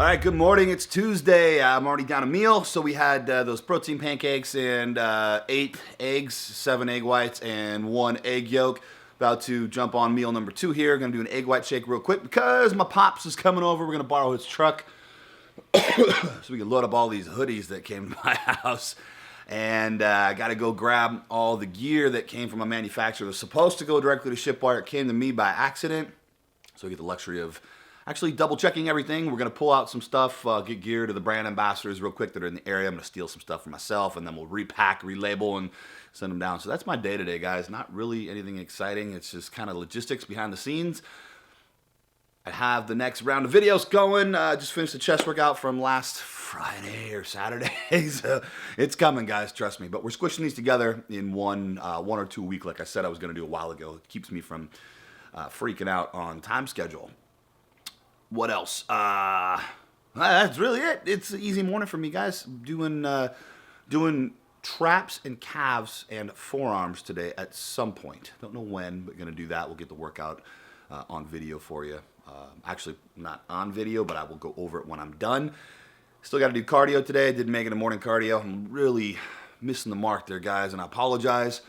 All right, good morning. It's Tuesday. I'm already down a meal. So we had those protein pancakes and 8 eggs, 7 egg whites, and 1 egg yolk. About to jump on meal number 2 here. Going to do an egg white shake real quick because my pops is coming over. We're going to borrow his truck so we can load up all these hoodies that came to my house. And I got to go grab all the gear that came from a manufacturer. It was supposed to go directly to Shipwire. It came to me by accident. So we get the luxury of actually double checking everything. We're going to pull out some stuff, get gear to the brand ambassadors real quick that are in the area. I'm going to steal some stuff for myself, and then we'll repack, relabel, and send them down. So that's my day today, guys. Not really anything exciting. It's just kind of logistics behind the scenes. I have the next round of videos going. Just finished the chest workout from last Friday or Saturday. So it's coming, guys. Trust me. But we're squishing these together in one or 2 a week, like I said I was going to do a while ago. It keeps me from freaking out on time schedule. What else? That's really it. It's an easy morning for me, guys. Doing traps and calves and forearms today at some point. Don't know when, but gonna do that. We'll get the workout on video for you. Actually, not on video, but I will go over it when I'm done. Still got to do cardio today. I didn't make it a morning cardio. I'm really missing the mark there, guys, and I apologize.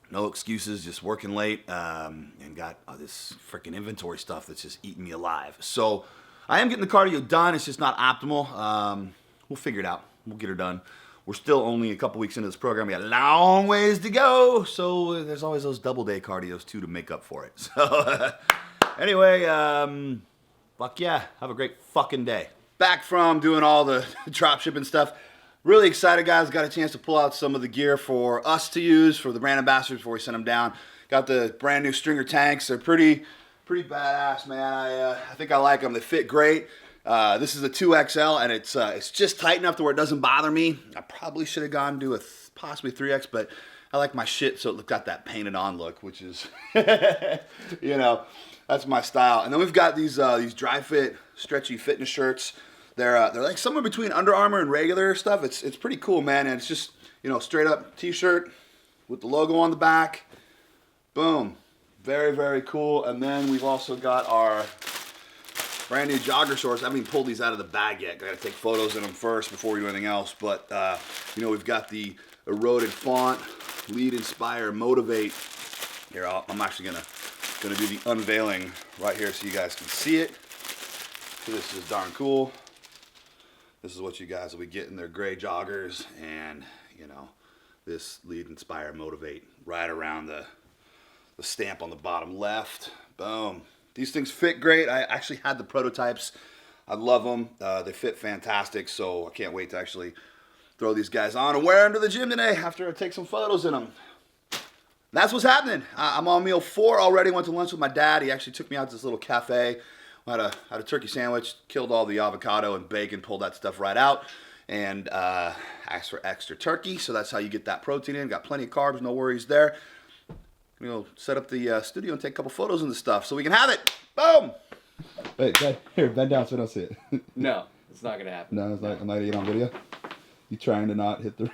No excuses, just working late, and got this freaking inventory stuff that's just eating me alive. So I am getting the cardio done. It's just not optimal. We'll figure it out. We'll get her done. We're still only a couple weeks into this program. We got a long ways to go. So there's always those double day cardios too to make up for it. So anyway, fuck yeah. Have a great fucking day. Back from doing all the drop shipping stuff. Really excited, guys. Got a chance to pull out some of the gear for us to use for the brand ambassadors before we send them down. Got the brand new stringer tanks. They're pretty badass, man. I think I like them. They fit great. This is a 2XL, and it's just tight enough to where it doesn't bother me. I probably should have gone to possibly 3X, but I like my shit so it got that painted on look, which is, you know, that's my style. And then we've got these dry fit, stretchy fitness shirts. They're like somewhere between Under Armour and regular stuff. It's pretty cool, man. And it's just, you know, straight up t-shirt with the logo on the back. Boom. Very, very cool. And then we've also got our brand new jogger shorts. I haven't even pulled these out of the bag yet. Got to take photos in them first before we do anything else. But, you know, we've got the eroded font, lead, inspire, motivate. Here, I'm actually gonna do the unveiling right here so you guys can see it. So this is darn cool. This is what you guys will be getting. Their gray joggers and, you know, this lead, inspire, motivate right around the stamp on the bottom left. Boom. These things fit great. I actually had the prototypes. I love them. They fit fantastic, so I can't wait to actually throw these guys on and wear them to the gym today after I take some photos in them. That's what's happening. I'm on meal 4 already. Went to lunch with my dad. He actually took me out to this little cafe. Had a turkey sandwich, killed all the avocado and bacon, pulled that stuff right out, and asked for extra turkey. So that's how you get that protein in. Got plenty of carbs, no worries there. You know, set up the studio and take a couple photos and the stuff so we can have it. Boom! Wait, here, bend down so I don't see it. No, it's not gonna happen. No, it's not. I'm not eating on video. You trying to not hit the?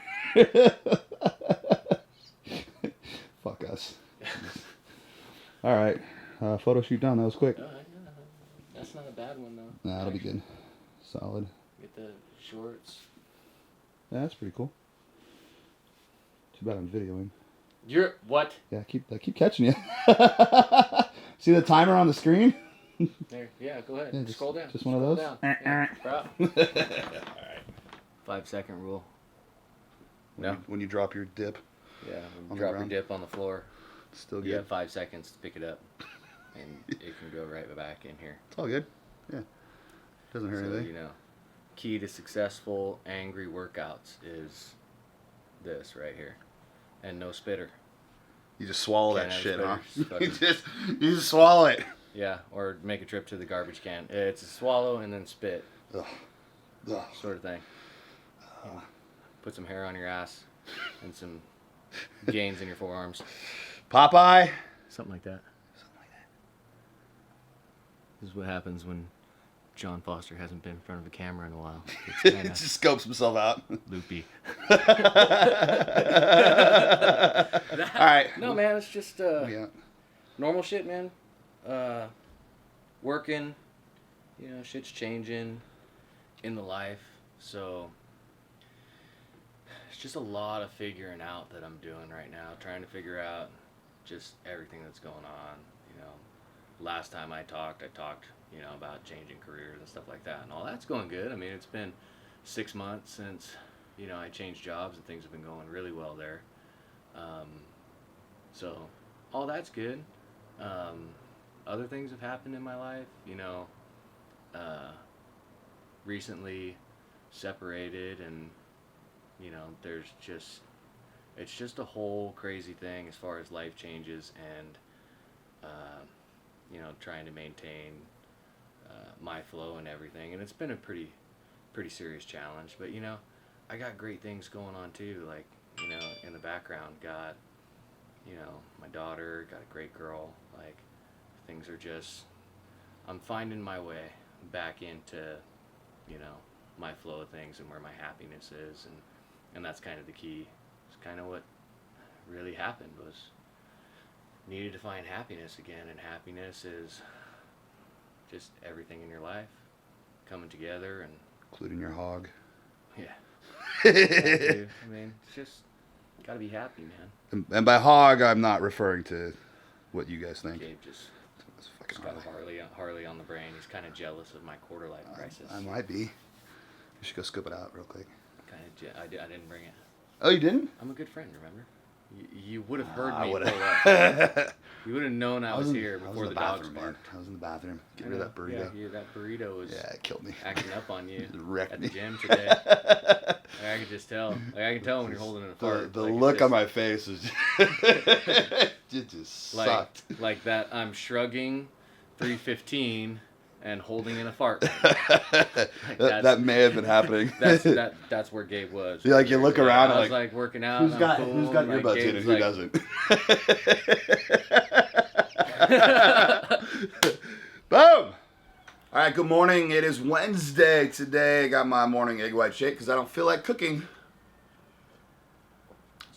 Fuck us. All right, photo shoot done. That was quick. That's not a bad one though. Nah, that'll be good. Solid. Get the shorts. Yeah, that's pretty cool. Too bad I'm videoing. You're what? Yeah, I keep catching you. See the timer on the screen? There. Yeah, go ahead. Yeah, Scroll down. Just one of those? Yeah, all right. 5-second rule. No. When you drop your dip. Yeah, drop your dip on the floor. Still good. You have 5 seconds to pick it up, and it can go right back in here. It's all good. Yeah. Doesn't hurt anything. You know, key to successful angry workouts is this right here, and no spitter. You just swallow Can't that have shit, huh? spitters. you just swallow it. Yeah, or make a trip to the garbage can. It's a swallow and then spit. Ugh. Ugh. Sort of thing. Put some hair on your ass and some gains in your forearms. Popeye. Something like that. This is what happens when John Foster hasn't been in front of a camera in a while. It's It just scopes himself out. loopy. All right. No, man, it's just Yeah. normal shit, man. Working, you know, shit's changing in the life. So it's just a lot of figuring out that I'm doing right now, trying to figure out just everything that's going on. You know, last time I talked, you know, about changing careers and stuff like that, and all that's going good. I mean, it's been 6 months since, you know, I changed jobs, and things have been going really well there. So all that's good. Other things have happened in my life, you know, recently separated, and, you know, it's just a whole crazy thing as far as life changes, and, you know, trying to maintain my flow and everything. And it's been a pretty serious challenge, but, you know, I got great things going on too, like, you know, in the background, got, you know, my daughter, got a great girl, like, things are just, I'm finding my way back into, you know, my flow of things and where my happiness is, and that's kind of the key. It's kind of what really happened, was needed to find happiness again, and happiness is just everything in your life coming together, and Including your hog. yeah. That too. I mean, it's just gotta be happy, man. And by hog, I'm not referring to what you guys think. Gabe It's just got a Harley on the brain. He's kind of jealous of my quarter life crisis. I might be. You should go scoop it out real quick. I didn't bring it. Oh, you didn't? I'm a good friend, remember? You would have heard I me would've- pull up. You would have known I was here I was before in the the dogs bathroom, man. barked. I was in the bathroom. Get I rid of know. that burrito. Yeah, that burrito was It killed me. acting up on you It wrecked at me. the gym today. Like, I could just tell. Like, I can tell when you're holding in a fart. The Like, it's look just- on my face is it just like, sucked. like that I'm shrugging 315 and holding in a fart. That may have been happening. That's where Gabe was. You, like, you look around I and was like working out. who's and got I'm cool, who's got like, earbuds in and Gabe's who like- doesn't? Boom! All right, good morning. It is Wednesday today. I got my morning egg white shake because I don't feel like cooking.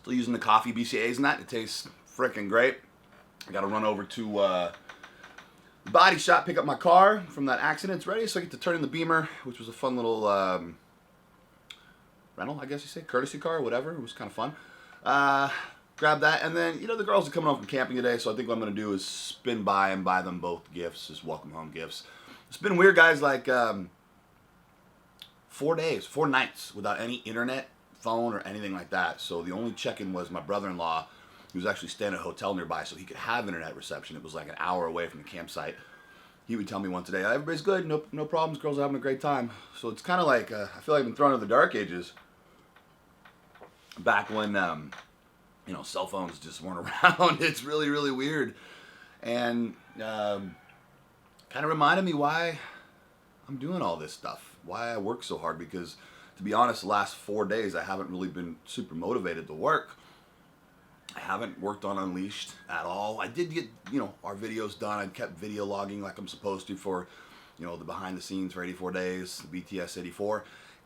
Still using the coffee BCAAs and that. It tastes freaking great. I got to run over to body shop, pick up my car from that accident. It's ready, so I get to turn in the Beamer, which was a fun little rental, I guess you say, courtesy car, whatever. It was kind of fun. Grab that, and then, you know, the girls are coming home from camping today, so I think what I'm going to do is spin by and buy them both gifts, as welcome home gifts. It's been weird, guys, like 4 nights without any internet, phone, or anything like that. So the only check-in was my brother-in-law, who was actually staying at a hotel nearby, so he could have internet reception. It was like an hour away from the campsite. He would tell me once a day, everybody's good, no problems, girls are having a great time. So it's kind of like, I feel like I've been thrown into the dark ages. Back when, you know, cell phones just weren't around. It's really, really weird. And kind of reminded me why I'm doing all this stuff, why I work so hard, because to be honest, the last 4 days I haven't really been super motivated to work. I haven't worked on Unleashed at all. I did get, you know, our videos done. I kept video logging like I'm supposed to for, you know, the behind the scenes for 84 Days, the BTS84.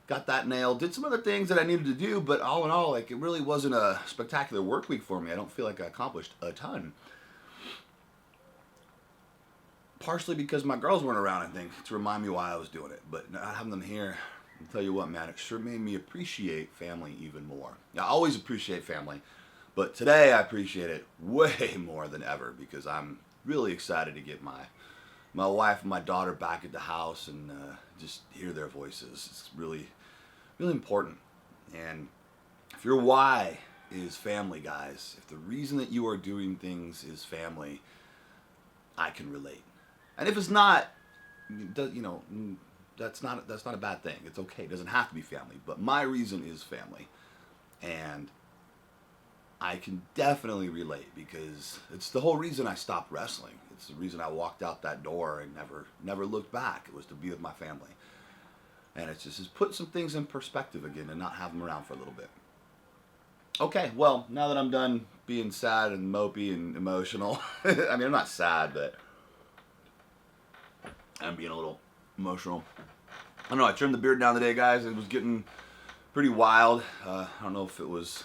Got that nailed. Did some other things that I needed to do, but all in all, like, it really wasn't a spectacular work week for me. I don't feel like I accomplished a ton. Partially because my girls weren't around, I think, to remind me why I was doing it. But not having them here, I'll tell you what, man, it sure made me appreciate family even more. I always appreciate family, but today I appreciate it way more than ever, because I'm really excited to get my wife and my daughter back at the house and just hear their voices. It's really, really important. And if your why is family, guys, if the reason that you are doing things is family, I can relate. And if it's not, you know, that's not a bad thing. It's okay. It doesn't have to be family. But my reason is family. And I can definitely relate, because it's the whole reason I stopped wrestling. It's the reason I walked out that door and never looked back. It was to be with my family. And it's just put some things in perspective again and not have them around for a little bit. Okay, well, now that I'm done being sad and mopey and emotional, I mean, I'm not sad, but I'm being a little emotional. I don't know, I trimmed the beard down today, guys. It was getting pretty wild. I don't know if it was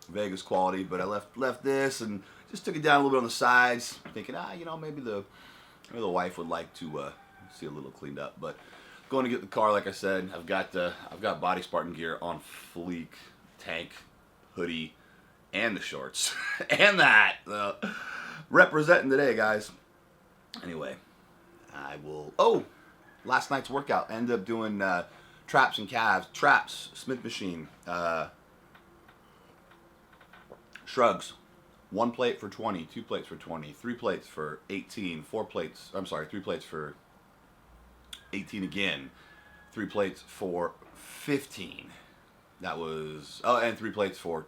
Vegas quality, but I left this and just took it down a little bit on the sides, thinking, you know, maybe the wife would like to see a little cleaned up. But going to get the car, like I said, I've got body Spartan gear on fleek, tank, hoodie, and the shorts, and that representing today, guys. Anyway, I will. Oh, last night's workout. I ended up doing traps and calves. Traps, Smith machine, shrugs. 1 plate for 20, 2 plates for 20, 3 plates for 18, 4 plates. I'm sorry, 3 plates for 18 again, 3 plates for 15. That was, oh, and 3 plates for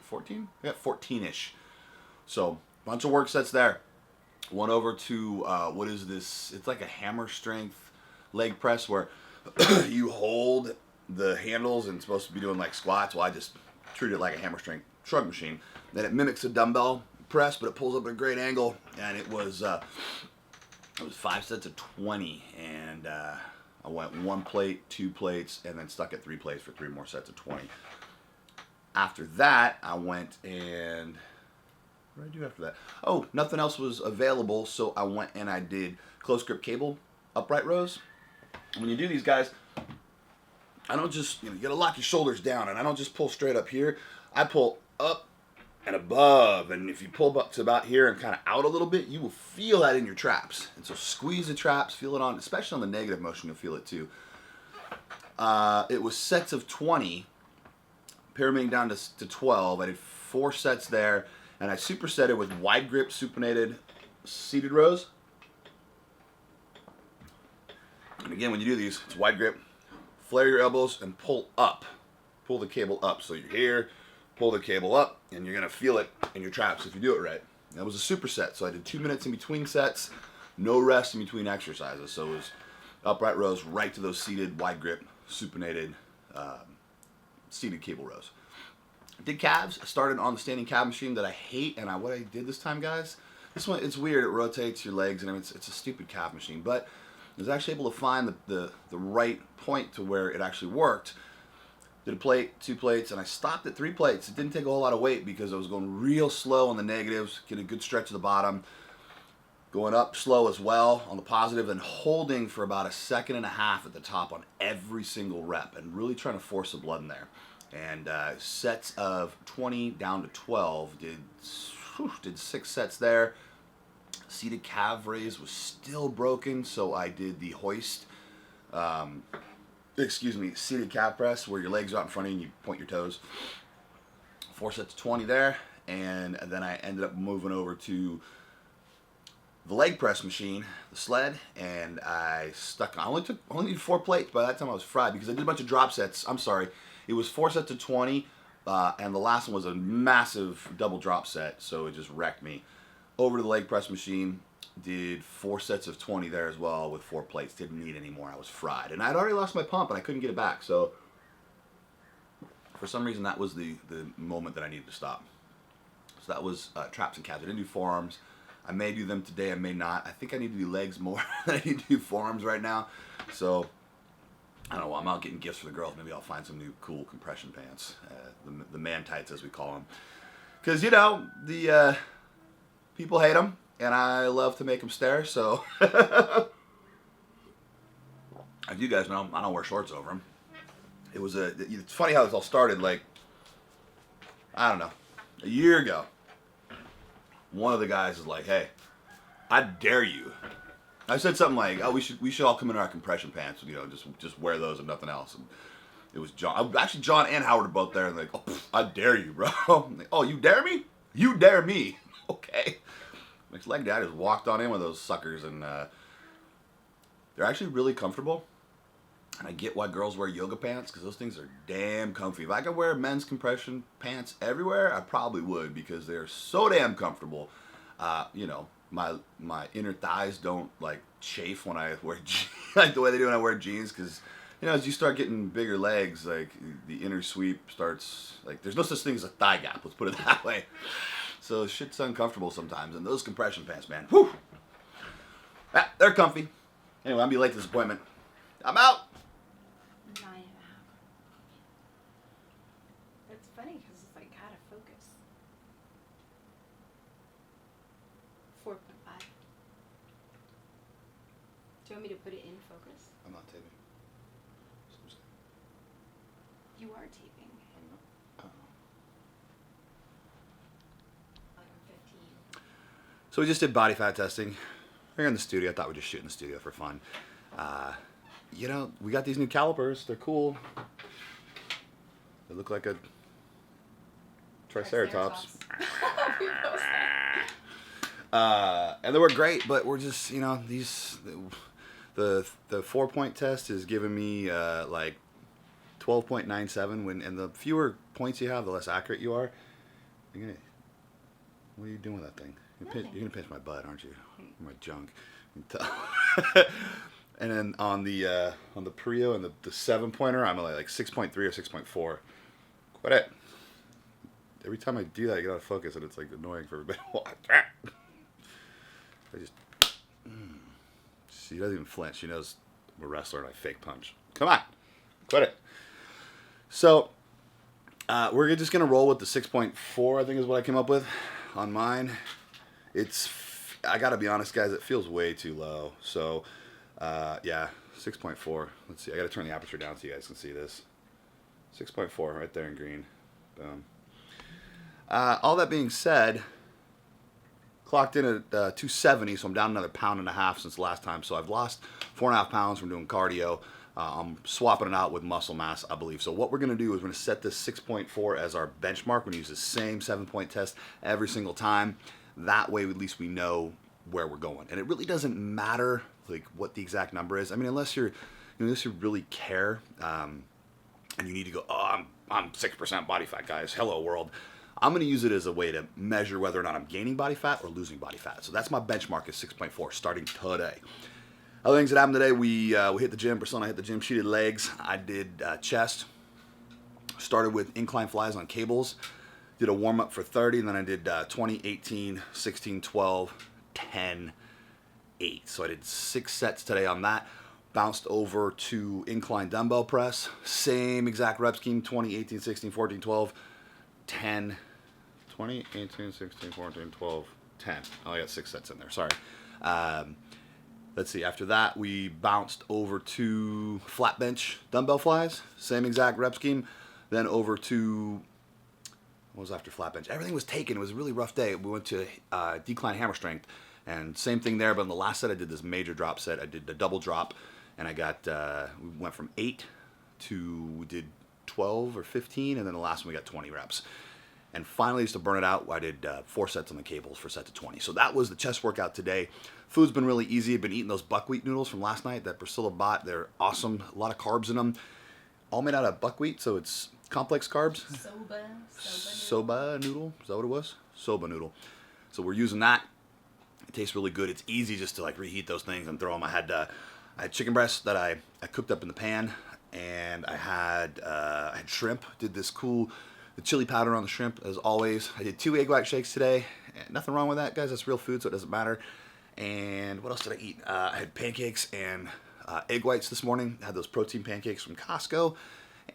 14? Yeah, 14-ish. So, bunch of work sets there. Went over to, what is this? It's like a hammer strength leg press where you hold the handles and it's supposed to be doing like squats. Well, I just treat it like a hammer strength shrug machine. Then it mimics a dumbbell press, but it pulls up at a great angle. And it was 5 sets of 20, and I went 1 plate, 2 plates, and then stuck at 3 plates for 3 more sets of 20. After that, I went and what did I do after that? Oh, nothing else was available, so I went and I did close grip cable upright rows. When you do these, guys, I don't just, you gotta lock your shoulders down, and I don't just pull straight up here. I pull up and above, and if you pull up to about here and kind of out a little bit, you will feel that in your traps. And so squeeze the traps, feel it on, especially on the negative motion, you'll feel it too. It was sets of 20, pyramiding down to 12. I did 4 sets there, and I superset it with wide grip supinated seated rows. And again, when you do these, it's wide grip, flare your elbows and pull up. Pull the cable up. So you're here, pull the cable up, and you're gonna feel it in your traps if you do it right. That was a superset, so I did 2 minutes in between sets, no rest in between exercises. So it was upright rows right to those seated, wide grip, supinated, seated cable rows. I did calves. I started on the standing calf machine that I hate, and what I did this time, guys, this one, it's weird. It rotates your legs, and I mean, it's a stupid calf machine, but I was actually able to find the right point to where it actually worked. Did a plate, 2 plates, and I stopped at 3 plates. It didn't take a whole lot of weight because I was going real slow on the negatives, get a good stretch to the bottom, going up slow as well on the positive, and holding for about 1.5 seconds at the top on every single rep, and really trying to force the blood in there. And sets of 20 down to 12, did 6 sets there. Seated calf raise was still broken, so I did the hoist, seated calf press, where your legs are out in front of you and you point your toes. 4 sets of 20 there, and then I ended up moving over to the leg press machine, the sled, and I only needed 4 plates. By that time I was fried because I did a bunch of drop sets. I'm sorry, it was 4 sets of 20, and the last one was a massive double drop set, so it just wrecked me. Over to the leg press machine, did 4 sets of 20 there as well with 4 plates. Didn't need any more. I was fried. And I'd already lost my pump and I couldn't get it back. So for some reason, that was the moment that I needed to stop. So that was traps and calves. I didn't do forearms. I may do them today. I may not. I think I need to do legs more than I need to do forearms right now. So I don't know. I'm out getting gifts for the girls. Maybe I'll find some new cool compression pants. The man tights, as we call them. Because, the people hate them, and I love to make them stare, so. As you guys know, I don't wear shorts over them. It's funny how this all started, like, I don't know, a year ago. One of the guys is like, hey, I dare you. I said something like, oh, we should all come in our compression pants, just wear those and nothing else. And it was John. Actually, John and Howard are both there, and like, oh, I dare you, bro. I'm like, oh, you dare me? You dare me. Okay. Next leg day, I just walked on in with those suckers, and they're actually really comfortable. And I get why girls wear yoga pants, because those things are damn comfy. If I could wear men's compression pants everywhere, I probably would, because they're so damn comfortable. My inner thighs don't like chafe when I wear jeans, like the way they do when I wear jeans, because as you start getting bigger legs, like the inner sweep starts, like there's no such thing as a thigh gap. Let's put it that way. So shit's uncomfortable sometimes, and those compression pants, man, whew. They're comfy. Anyway, I'll be late to this appointment. I'm out. 9.5. It's funny because it's like out of focus. 4.5. Do you want me to put it in focus? I'm not taping. You are taping. I'm not. Like I'm 15. So we just did body fat testing. We're in the studio. I thought we'd just shoot in the studio for fun. You know, we got these new calipers. They're cool. They look like a triceratops. We both said. And they were great, but we're just, you know, the 4-point test is giving me like 12.97 when, and the fewer points you have, the less accurate you are. What are you doing with that thing? You're gonna pinch my butt, aren't you? My junk. And then on the Prio and the 7-pointer, I'm like 6.3 or 6.4. Quit it. Every time I do that, I get out of focus, and it's like annoying for everybody. I just. She doesn't even flinch. She knows I'm a wrestler and I fake punch. Come on, quit it. So we're just gonna roll with the 6.4. I think is what I came up with on mine. I gotta be honest, guys. It feels way too low. So yeah, 6.4. Let's see. I gotta turn the aperture down so you guys can see this. 6.4 right there in green. Boom. All that being said, clocked in at 270, so I'm down another 1.5 pounds since last time. So I've lost 4.5 pounds from doing cardio. I'm swapping it out with muscle mass, I believe. So what we're going to do is we're going to set this 6.4 as our benchmark. We're going to use the same 7-point test every single time. That way, at least we know where we're going. And it really doesn't matter like what the exact number is. I mean, unless you really care, and you need to go, oh, I'm 6% body fat, guys. Hello, world. I'm going to use it as a way to measure whether or not I'm gaining body fat or losing body fat. So that's my benchmark is 6.4 starting today. Other things that happened today, we hit the gym. Priscilla and I hit the gym. She did legs. I did chest. Started with incline flies on cables. Did a warm-up for 30, and then I did 20, 18, 16, 12, 10, 8. So I did 6 sets today on that. Bounced over to incline dumbbell press. Same exact rep scheme, 20, 18, 16, 14, 12, 10, 20, 18, 16, 14, 12, 10. Oh, I got 6 sets in there. Sorry. Let's see. After that, we bounced over to flat bench dumbbell flies. Same exact rep scheme. Then over to, what was after flat bench? Everything was taken. It was a really rough day. We went to decline hammer strength. And same thing there. But in the last set, I did this major drop set. I did the double drop. And I got, we went from 8 to, we did 12 or 15. And then the last one, we got 20 reps. And finally, just to burn it out, I did 4 sets on the cables for set to 20. So that was the chest workout today. Food's been really easy. I've been eating those buckwheat noodles from last night that Priscilla bought. They're awesome. A lot of carbs in them. All made out of buckwheat, so it's complex carbs. Soba noodle. Is that what it was? Soba noodle. So we're using that. It tastes really good. It's easy just to like reheat those things and throw them. I had chicken breasts that I cooked up in the pan, and I had shrimp. Did this cool, the chili powder on the shrimp as always. I did 2 egg white shakes today. Nothing wrong with that, guys. That's real food, so it doesn't matter. And what else did I eat? I had pancakes and egg whites this morning. I had those protein pancakes from Costco.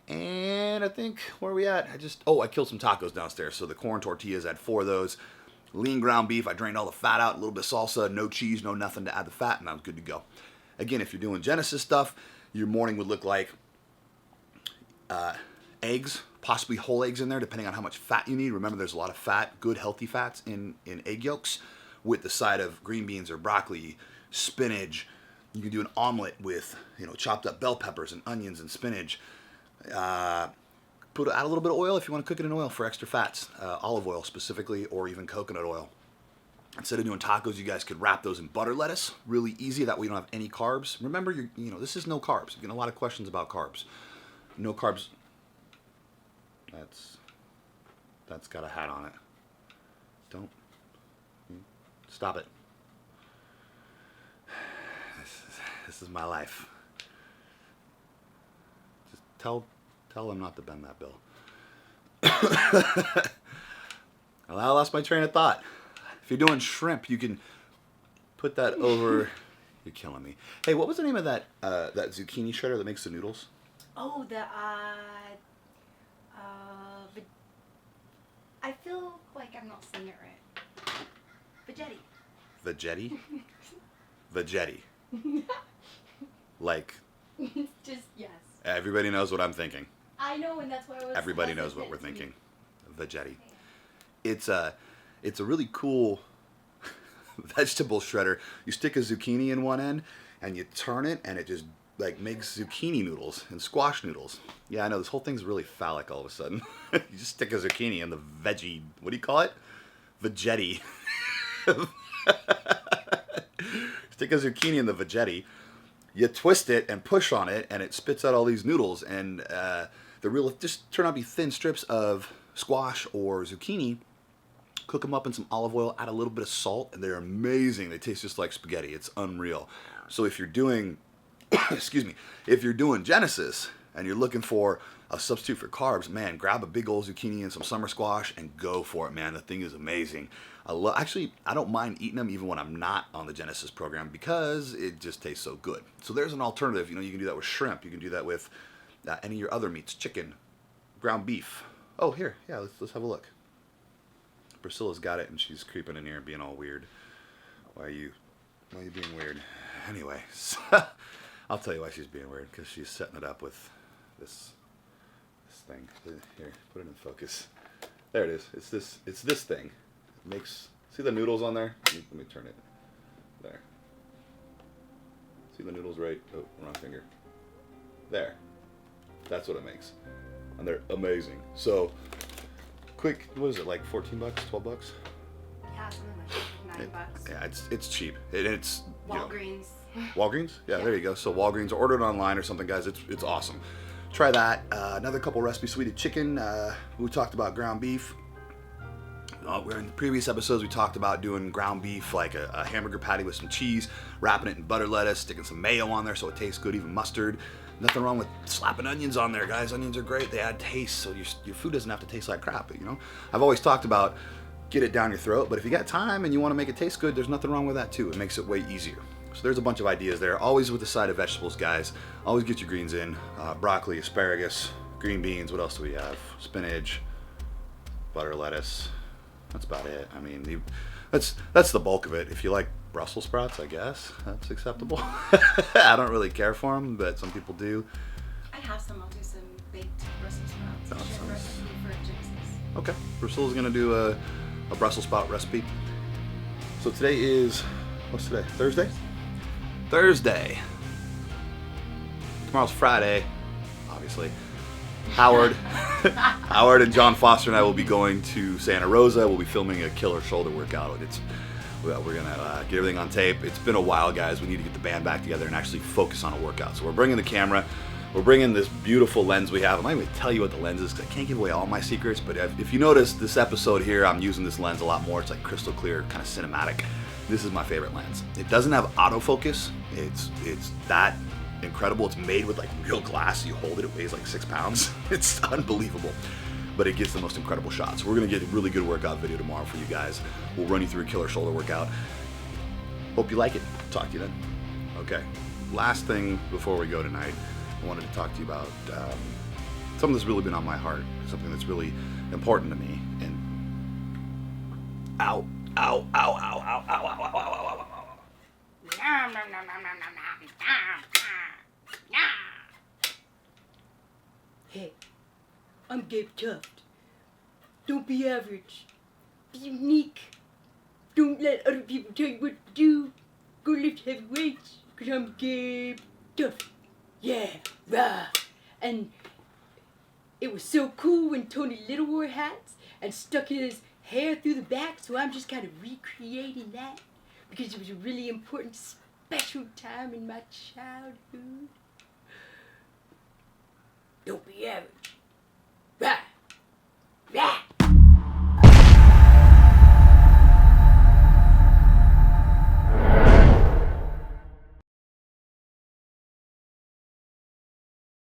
And I think, where are we at? I killed some tacos downstairs. So the corn tortillas, I had 4 of those. Lean ground beef, I drained all the fat out, a little bit of salsa, no cheese, no nothing to add the fat, and I was good to go. Again, if you're doing Genesis stuff, your morning would look like eggs, possibly whole eggs in there, depending on how much fat you need. Remember, there's a lot of fat, good healthy fats in egg yolks, with the side of green beans or broccoli, spinach. You can do an omelet with chopped up bell peppers and onions and spinach. Add a little bit of oil if you want to cook it in oil for extra fats, olive oil specifically, or even coconut oil. Instead of doing tacos, you guys could wrap those in butter lettuce. Really easy. That way you don't have any carbs. Remember, this is no carbs. You get a lot of questions about carbs. No carbs. That's got a hat on it. Don't. Stop it. This is my life. Just tell them not to bend that bill. Well, I lost my train of thought. If you're doing shrimp, you can put that over. You're killing me. Hey, what was the name of that zucchini shredder that makes the noodles? Oh, I feel like I'm not saying it right. Veggetti. Veggetti? Veggetti. Like, Just yes. everybody knows what I'm thinking. I know, and that's why I was. Everybody knows what we're hesitant to- thinking. Veggetti. It's a really cool vegetable shredder. You stick a zucchini in one end and you turn it and it just like makes zucchini noodles and squash noodles. Yeah, I know, this whole thing's really phallic all of a sudden. You just stick a zucchini in the veggie, what do you call it? Veggetti. Stick a zucchini in the veggetti. You twist it and push on it and it spits out all these noodles, and just turn out to be thin strips of squash or zucchini. Cook them up in some olive oil, add a little bit of salt, and they're amazing. They taste just like spaghetti. It's unreal. So if you're doing, excuse me, if you're doing Genesis and you're looking for a substitute for carbs, man, grab a big old zucchini and some summer squash and go for it, man. The thing is amazing. Actually, I don't mind eating them even when I'm not on the Genesis program because it just tastes so good. So there's an alternative. You know, you can do that with shrimp. You can do that with any of your other meats, chicken, ground beef. Oh, here, yeah, let's have a look. Priscilla's got it, and she's creeping in here and being all weird. Why are you being weird? Anyway, so, I'll tell you why she's being weird, because she's setting it up with this thing. Here, put it in focus. There it is. It's this thing. It makes, see the noodles on there? Let me turn it. There. See the noodles right? Oh, wrong finger. There. That's what it makes. And they're amazing. So, quick, what is it, like 14 bucks, 12 bucks? Yeah, something like $9. Yeah, it's cheap. It's, you know, Walgreens. Walgreens? Yeah, Yeah. there you go. So Walgreens, order it online or something, guys. It's awesome. Try that. Another couple recipes, sweeted chicken. We talked about ground beef. We're in the previous episodes, we talked about doing ground beef, like a hamburger patty with some cheese, wrapping it in butter lettuce, sticking some mayo on there so it tastes good, even mustard. Nothing wrong with slapping onions on there, guys. Onions are great. They add taste, so your food doesn't have to taste like crap, you know? I've always talked about get it down your throat, but if you got time and you want to make it taste good, there's nothing wrong with that too. It makes it way easier. So there's a bunch of ideas there. Always with the side of vegetables, guys. Always get your greens in. Broccoli, asparagus, green beans. What else do we have? Spinach, butter lettuce. That's about it. I mean, that's the bulk of it. If you like Brussels sprouts, I guess that's acceptable. I don't really care for them, but some people do. I have some. I'll do some baked Brussels sprouts. That Share sounds- recipe for Genesis. Okay, Priscilla's gonna do a Brussels sprout recipe. So today is, what's today? Thursday? Thursday. Tomorrow's Friday, obviously. Howard and John Foster and I will be going to Santa Rosa. We'll be filming a killer shoulder workout. We're gonna get everything on tape. It's been a while, guys. We need to get the band back together and actually focus on a workout. So we're bringing the camera. We're bringing this beautiful lens we have. I'm not even gonna tell you what the lens is because I can't give away all my secrets. But if you notice this episode here, I'm using this lens a lot more. It's like crystal clear, kind of cinematic. This is my favorite lens. It doesn't have autofocus. It's that incredible. It's made with like real glass. You hold it, it weighs like 6 pounds. It's unbelievable, but it gets the most incredible shots. We're gonna get a really good workout video tomorrow for you guys. We'll run you through a killer shoulder workout. Hope you like it. Talk to you then. Okay, last thing before we go tonight, I wanted to talk to you about something that's really been on my heart, something that's really important to me. And ow, ow, ow, ow, ow, ow, ow, ow, ow, ow, ow, ow. Hey, I'm Gabe Tuft. Don't be average. Be unique. Don't let other people tell you what to do. Go lift heavy weights, cause I'm Gabe Tuft. Yeah, rah. And it was so cool when Tony Little wore hats and stuck his hair through the back, so I'm just kind of recreating that because it was a really important, special time in my childhood. Don't be average. Rah! Rah!